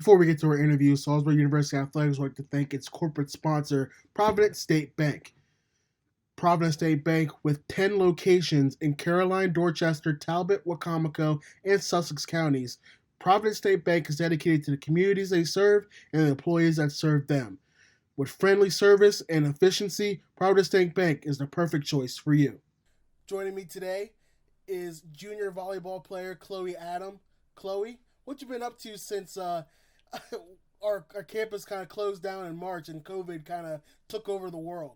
Before we get to our interview, Salisbury University Athletics would like to thank its corporate sponsor, Provident State Bank. Provident State Bank, with 10 locations in Caroline, Dorchester, Talbot, Wacomico, and Sussex counties. Provident State Bank is dedicated to the communities they serve and the employees that serve them. With friendly service and efficiency, Provident State Bank is the perfect choice for you. Joining me today is junior volleyball player Chloe Adam. Chloe, what you been up to since our campus kind of closed down in March and COVID kind of took over the world?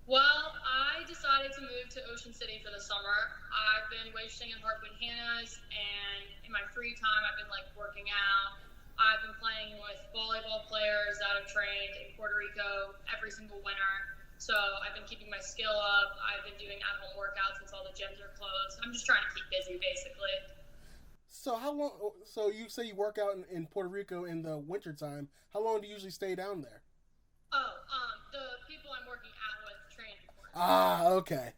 Well, I decided to move to Ocean City for the summer. I've been waitressing in Parkwood Hannah's, and in my free time, I've been working out. I've been playing with volleyball players that have trained in Puerto Rico every single winter. So I've been keeping my skill up. I've been doing at-home workouts since all the gyms are closed. I'm just trying to keep busy, basically. So how long? So you say you work out in Puerto Rico in the wintertime. How long do you usually stay down there? The people I'm working out with train in Puerto Rico. Okay.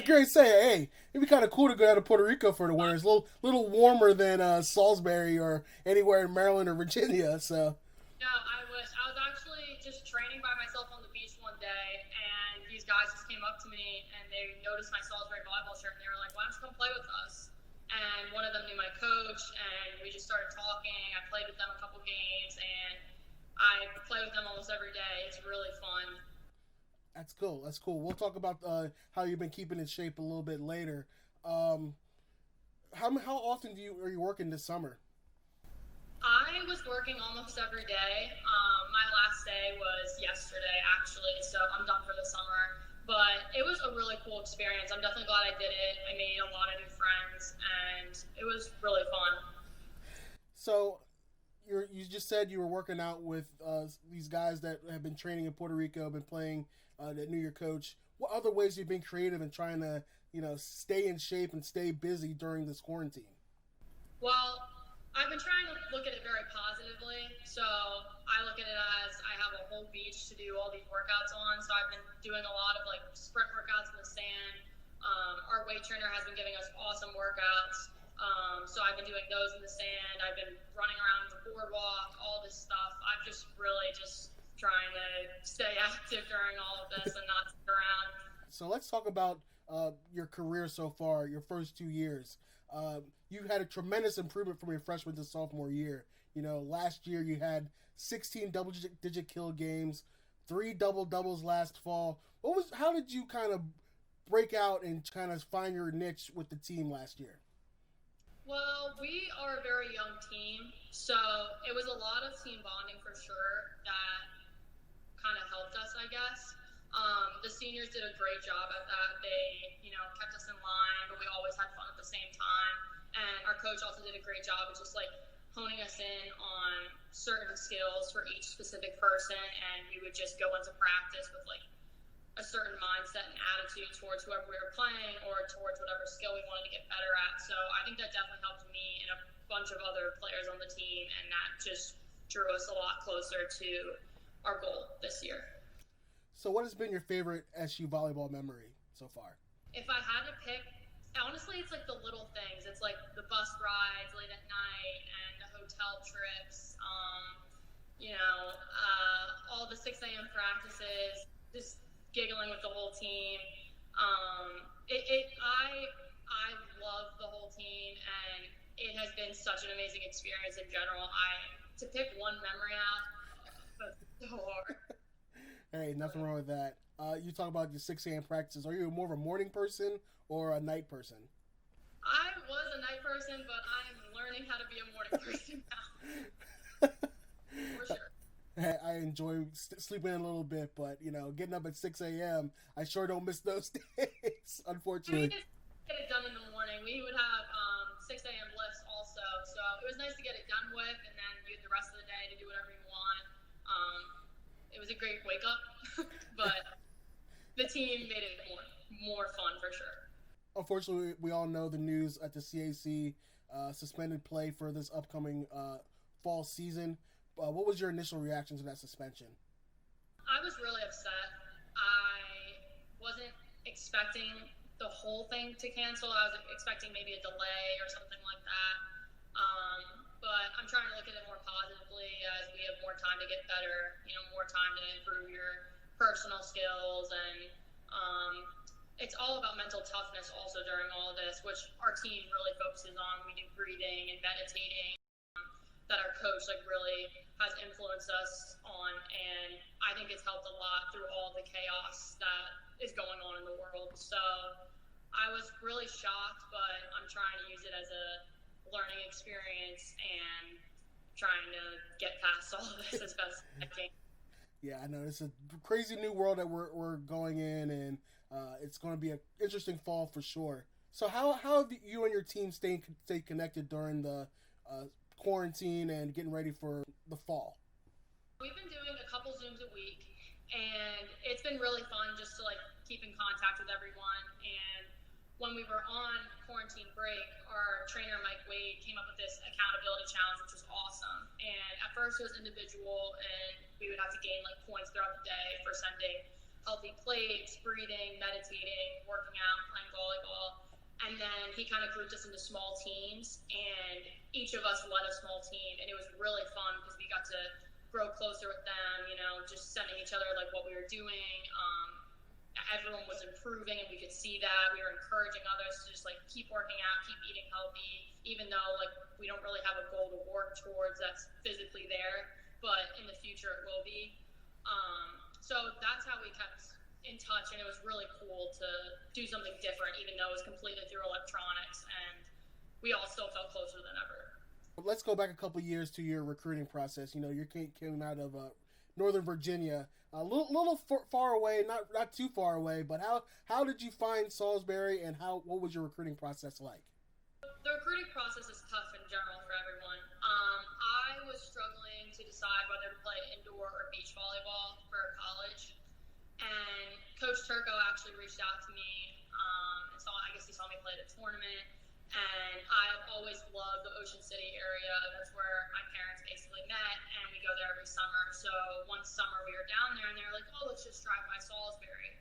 Great say, hey, it'd be kind of cool to go down to Puerto Rico for the winter. It's a little warmer than Salisbury or anywhere in Maryland or Virginia. So. No, I wish. I was actually just training by myself on the beach one day, and these guys just came up to me, and they noticed my Salisbury volleyball shirt, and they were like, why don't you come play with us? And one of them knew my coach, and we just started talking. I played with them a couple games, and I play with them almost every day. It's really fun. That's cool. That's cool. We'll talk about how you've been keeping in shape a little bit later. How often are you working this summer? I was working almost every day. My last day was yesterday, actually, so I'm done for the summer. But it was a really cool experience. I'm definitely glad I did it. I made a lot of new friends, and it was really fun. So you just said you were working out with these guys that have been training in Puerto Rico, been playing, that knew your coach. What other ways have you been creative in trying to, stay in shape and stay busy during this quarantine? Well, I've been trying to look at it very positively. So I look at it as I have a whole beach to do all these workouts on. So I've been doing a lot of sprint workouts in the sand. Our weight trainer has been giving us awesome workouts. So I've been doing those in the sand. I've been running around the boardwalk, all this stuff. I'm just really just trying to stay active during all of this and not sit around. So let's talk about your career so far, your first 2 years. You had a tremendous improvement from your freshman to sophomore year. Last year you had 16 double-digit kill games, 3 double-doubles last fall. How did you kind of break out and kind of find your niche with the team last year? Well, we are a very young team, so it was a lot of team bonding for sure that kind of helped us, I guess. The seniors did a great job at that. They, kept us in line, but we always had fun at the same time. And our coach also did a great job of just honing us in on certain skills for each specific person. And we would just go into practice with a certain mindset and attitude towards whoever we were playing or towards whatever skill we wanted to get better at. So I think that definitely helped me and a bunch of other players on the team, and that just drew us a lot closer to our goal this year. So what has been your favorite SU volleyball memory so far? If I had to pick, honestly, it's the little things. It's the bus rides late at night and the hotel trips, all the 6 a.m. practices, just giggling with the whole team. I love the whole team, and it has been such an amazing experience in general. To pick one memory out, that's so hard. Hey, nothing wrong with that. You talk about your 6 a.m. practices. Are you more of a morning person or a night person? I was a night person, but I'm learning how to be a morning person now. For sure. I enjoy sleeping in a little bit, but getting up at 6 a.m. I sure don't miss those days, unfortunately. We just get it done in the morning. We would have 6 a.m. lifts also, so it was nice to get it done with, and then you had the rest of the day to do whatever you want. It was a great wake up, but the team made it more fun for sure. Unfortunately, we all know the news at the CAC suspended play for this upcoming fall season. What was your initial reaction to that suspension? I was really upset. I wasn't expecting the whole thing to cancel. I was expecting maybe a delay or something like that. But I'm trying to look at it more positively. time to get better, more time to improve your personal skills. And it's all about mental toughness also during all of this, which our team really focuses on. We do breathing and meditating that our coach really has influenced us on, and I think it's helped a lot through all the chaos that is going on in the world. So I was really shocked, but I'm trying to use it as a learning experience and trying to get past all of this as best as I can. Yeah, I know it's a crazy new world that we're going in, and it's going to be an interesting fall for sure. So how have you and your team stayed connected during the quarantine and getting ready for the fall? We've been doing a couple Zooms a week, and it's been really fun just to keep in contact with everyone. And when we were on quarantine break, our trainer Mike Wade came up with this accountability challenge, which was awesome. And at first it was individual, and we would have to gain points throughout the day for sending healthy plates, breathing, meditating, working out, playing volleyball. And then he kind of grouped us into small teams, and each of us led a small team, and it was really fun because we got to grow closer with them, just sending each other what we were doing. Everyone was improving, and we could see that. We were encouraging others to just keep working out, keep eating healthy, even though we don't really have a goal to work towards that's physically there, but in the future it will be. So that's how we kept in touch, and it was really cool to do something different, even though it was completely through electronics, and we all still felt closer than ever. Let's go back a couple years to your recruiting process. You came out of Northern Virginia, a little far away, not too far away. But how did you find Salisbury, and what was your recruiting process like? The recruiting process is tough in general for everyone. I was struggling to decide whether to play indoor or beach volleyball for college, and Coach Turco actually reached out to me, and I guess he saw me play at a tournament. And I've always loved the Ocean City area. That's where my parents basically met, and we go there every summer. So one summer we were down there, and they were like, "Oh, let's just drive by Salisbury."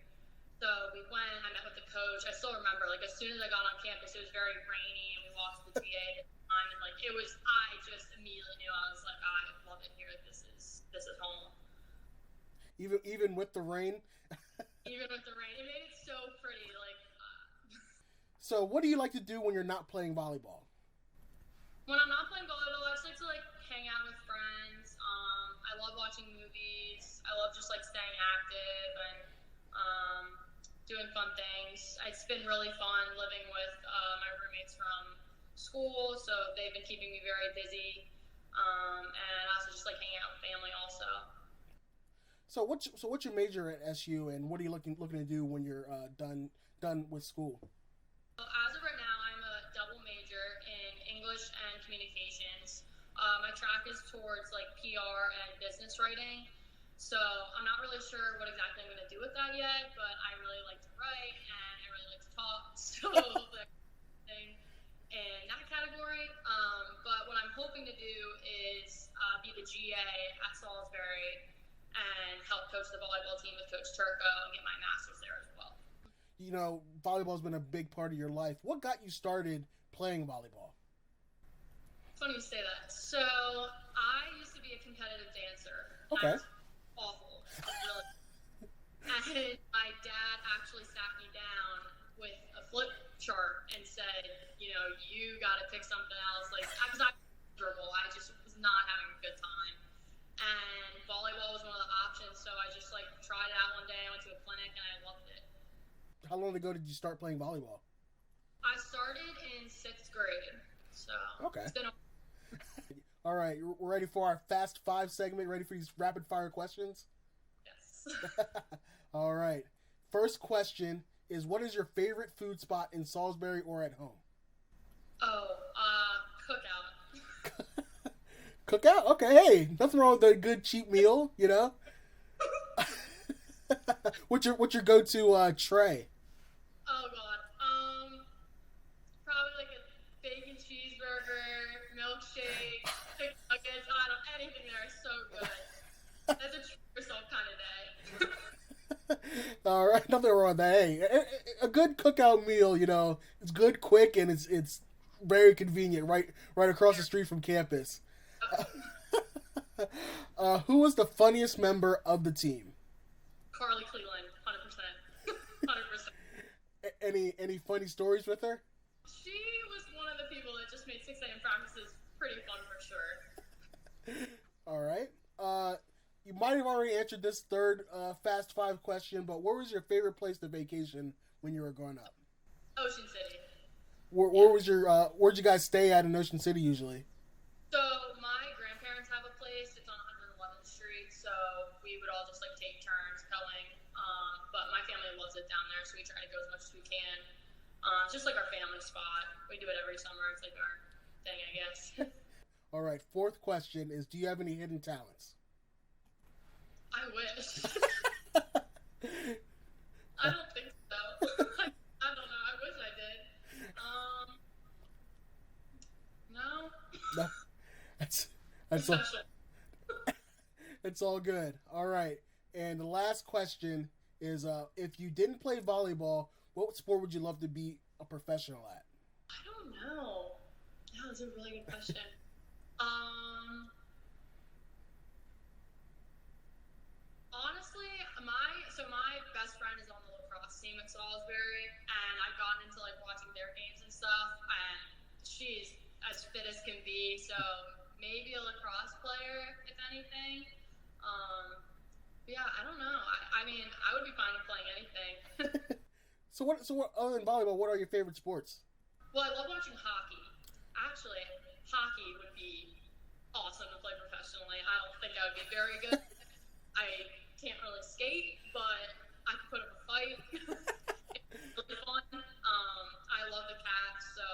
So we went. I met with the coach. I still remember, as soon as I got on campus, it was very rainy, and we walked to the GA at the time, and it was. I just immediately knew. I was like, I love it here. This is home. Even with the rain. Even with the rain, it made it so pretty. So what do you like to do when you're not playing volleyball? When I'm not playing volleyball, I just like to hang out with friends. I love watching movies. I love just staying active and doing fun things. It's been really fun living with my roommates from school, so they've been keeping me very busy. And also just hanging out with family also. So what's your major at SU, and what are you looking to do when you're done with school? As of right now, I'm a double major in English and communications. My track is towards PR and business writing. So I'm not really sure what exactly I'm going to do with that yet, but I really like to write and I really like to talk. So in that category. But what I'm hoping to do is be the GA at Salisbury and help coach the volleyball team with Coach Turco and get my master's there as well. Volleyball's been a big part of your life. What got you started playing volleyball? It's funny you say that. So I used to be a competitive dancer. Okay. I was awful. Really. And my dad actually sat me down with a flip chart and said, you got to pick something else. Because I was miserable. I just was not having a good time. And volleyball was one of the options. So I just tried it out one day. I went to a clinic and I loved it. How long ago did you start playing volleyball? I started in 6th grade. So okay. It's been All right, we're ready for our Fast Five segment. Ready for these rapid fire questions? Yes. All right. First question is, what is your favorite food spot in Salisbury or at home? Cookout. Cookout? Okay, hey, nothing wrong with a good cheap meal, What's your go-to tray? Oh God. Probably a bacon cheeseburger, milkshake, chicken nuggets. Anything there is so good. That's a treat yourself kind of day. All right, nothing wrong with that. Hey, a good cookout meal, it's good, quick, and it's very convenient. Right across the street from campus. Who was the funniest member of the team? Carly Cleveland, 100%. 100%. Any funny stories with her? She was one of the people that just made 6 a.m. practices pretty fun for sure. All right. You might have already answered this third Fast Five question, but where was your favorite place to vacation when you were growing up? Ocean City. Where was your where'd you guys stay at in Ocean City usually? So my grandparents have a place. It's on 111th Street, so we would all just like take turns going. But my family loves it down there, so we try to go as much as we can. It's just like our family spot. We do it every summer. It's like our thing, I guess. All right. Fourth question is: do you have any hidden talents? I wish. I don't think so. I don't know. I wish I did. No. No. That's all. It's all good. All right. And the last question is: if you didn't play volleyball, what sport would you love to be a professional at? I don't know. That was a really good question. Honestly, my best friend is on the lacrosse team at Salisbury, and I've gotten into like watching their games and stuff, and she's as fit as can be. So maybe a lacrosse player, if anything. Yeah, I don't know. I mean, I would be fine with playing anything. So what? Other than volleyball, what are your favorite sports? Well, I love watching hockey. Actually, hockey would be awesome to play professionally. I don't think I would be very good. I can't really skate, but I can put up a fight. It's really fun. I love the Caps, so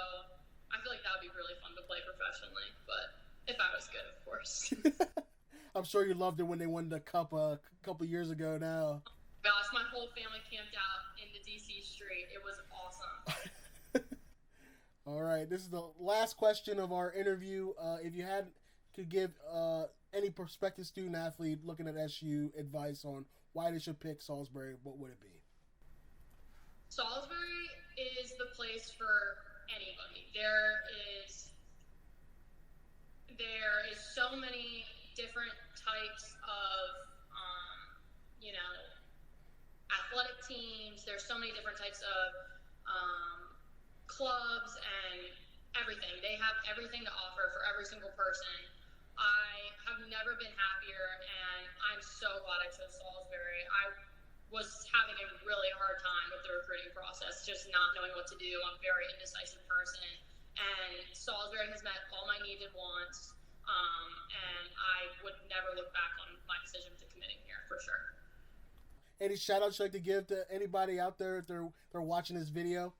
I feel like that would be really fun to play professionally. But if I was good, of course. I'm sure you loved it when they won the cup a couple years ago now. Gosh, my whole family camped out in the DC street. It was awesome. All right, this is the last question of our interview. If you could give any prospective student athlete looking at SU advice on why they should pick Salisbury, what would it be? Salisbury is the place for anybody. There is so many different types of athletic teams. There's so many different types of clubs and everything. They have everything to offer for every single person. I have never been happier, and I'm so glad I chose Salisbury. I was having a really hard time with the recruiting process, just not knowing what to do. I'm a very indecisive person, and Salisbury has met all my needs and wants, and I would never look back on my decision to committing here, for sure. Any shout-outs you'd like to give to anybody out there if they're watching this video?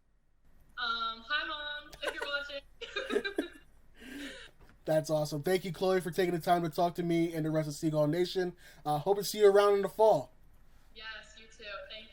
Hi, Mom, if you're watching. That's awesome. Thank you, Chloe, for taking the time to talk to me and the rest of Seagull Nation. Hope to see you around in the fall. Yes, you too. Thank you.